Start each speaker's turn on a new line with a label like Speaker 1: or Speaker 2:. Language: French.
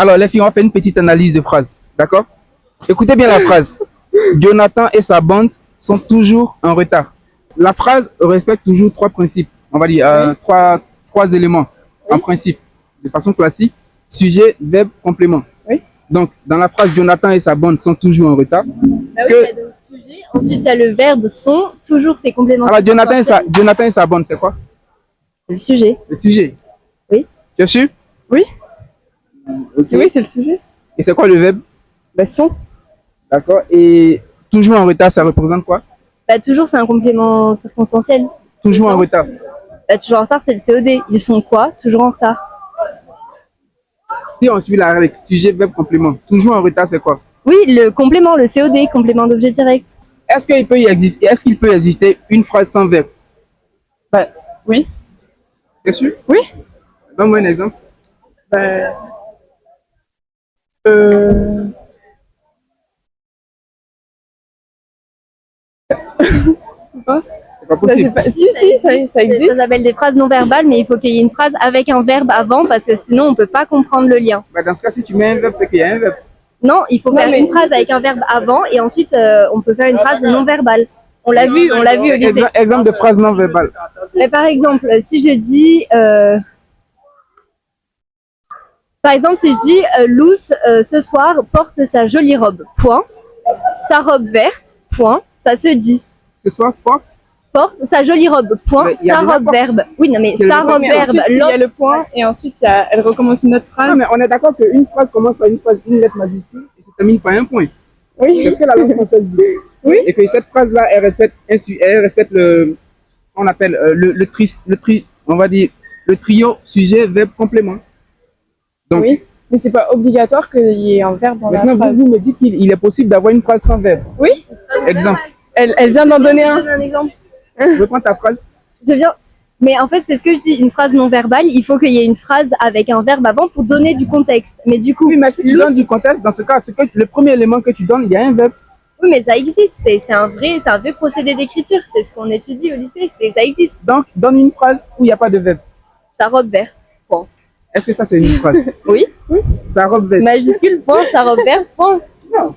Speaker 1: Alors, les filles, on va faire une petite analyse de phrase. D'accord? Écoutez bien la phrase. Jonathan et sa bande sont toujours en retard. La phrase respecte toujours trois principes. On va dire trois éléments en principe, de façon classique. Sujet, verbe, complément.
Speaker 2: Oui.
Speaker 1: Donc, dans la phrase Jonathan et sa bande sont toujours en retard.
Speaker 3: Ah oui, il y a le sujet, ensuite il y a le verbe sont, toujours c'est complémentaire.
Speaker 1: Alors, Jonathan et sa bande, c'est quoi?
Speaker 3: C'est le sujet.
Speaker 1: Le sujet.
Speaker 3: Oui.
Speaker 1: Tu es sûr?
Speaker 2: Oui.
Speaker 1: Ok.
Speaker 2: Oui, c'est le sujet.
Speaker 1: Et c'est quoi le verbe?
Speaker 2: Bah, sont.
Speaker 1: D'accord. Et toujours en retard, ça représente quoi?
Speaker 3: Bah, toujours c'est un complément circonstanciel.
Speaker 1: Toujours en retard.
Speaker 3: Bah, toujours en retard c'est le COD. Ils sont quoi? Toujours en retard.
Speaker 1: Si on suit la règle, sujet, verbe, complément, toujours en retard, c'est quoi?
Speaker 3: Oui, le complément, le COD, complément d'objet direct.
Speaker 1: Est-ce qu'il peut exister une phrase sans verbe?
Speaker 2: Bah, oui.
Speaker 1: Bien sûr?
Speaker 2: Oui.
Speaker 1: Donne-moi un exemple.
Speaker 2: Bah, je sais pas.
Speaker 1: C'est pas possible.
Speaker 2: Si, ça
Speaker 3: Ça
Speaker 2: existe.
Speaker 3: s'appelle des phrases non verbales, mais il faut qu'il y ait une phrase avec un verbe avant parce que sinon on peut pas comprendre le lien.
Speaker 1: Bah, dans ce cas, si tu mets un verbe, c'est qu'il y a un verbe.
Speaker 3: Non, il faut
Speaker 2: Non,
Speaker 3: faire
Speaker 2: mais-
Speaker 3: une phrase avec un verbe avant et ensuite on peut faire une phrase non verbale. On l'a vu au lycée.
Speaker 1: Exemple de phrase non verbale.
Speaker 3: Mais par exemple, si je dis, par exemple, si je dis Luce ce soir porte sa jolie robe, point. Sa robe verte, point. Ça se dit.
Speaker 1: Ce soir, porte.
Speaker 3: Porte sa jolie robe, point.
Speaker 1: Mais il y a
Speaker 3: Sa
Speaker 1: déjà
Speaker 3: robe
Speaker 1: porte.
Speaker 3: verbe. Oui, non mais
Speaker 1: C'est le
Speaker 3: sa
Speaker 1: verbe,
Speaker 3: robe
Speaker 1: mais
Speaker 3: verbe.
Speaker 2: Ensuite, il y a
Speaker 3: l'autre-
Speaker 2: le point et ensuite elle recommence une autre phrase.
Speaker 1: Non, mais on est d'accord qu'une phrase commence par une lettre majuscule et se termine par un point.
Speaker 2: Oui.
Speaker 1: C'est ce que la langue française dit.
Speaker 2: Oui.
Speaker 1: Et que cette phrase-là, elle respecte le, on appelle on va dire le trio sujet, verbe, complément. Donc,
Speaker 2: Oui. Mais c'est pas obligatoire qu'il y ait un verbe dans la
Speaker 1: maintenant,
Speaker 2: phrase.
Speaker 1: vous me dites qu'il est possible d'avoir une phrase sans verbe.
Speaker 2: Oui.
Speaker 1: Exemple.
Speaker 2: Elle vient d'en donner un.
Speaker 3: Un exemple.
Speaker 1: Reprends ta phrase.
Speaker 3: Je viens. Mais en fait, c'est ce que je dis, une phrase non verbale, il faut qu'il y ait une phrase avec un verbe avant pour donner du contexte. Mais du coup,
Speaker 1: Oui, mais si tu
Speaker 3: Luce-
Speaker 1: donnes du contexte, dans ce cas, le premier élément que tu donnes, il y a un verbe.
Speaker 3: oui, mais ça existe, c'est un vrai procédé d'écriture, c'est ce qu'on étudie au lycée, ça existe.
Speaker 1: Donc, donne une phrase où il n'y a pas de verbe.
Speaker 3: Sa robe verte, point.
Speaker 1: Est-ce que ça, c'est une phrase?
Speaker 3: Oui,
Speaker 1: Sa robe verte.
Speaker 3: majuscule, point, sa robe verte, point.
Speaker 1: Non.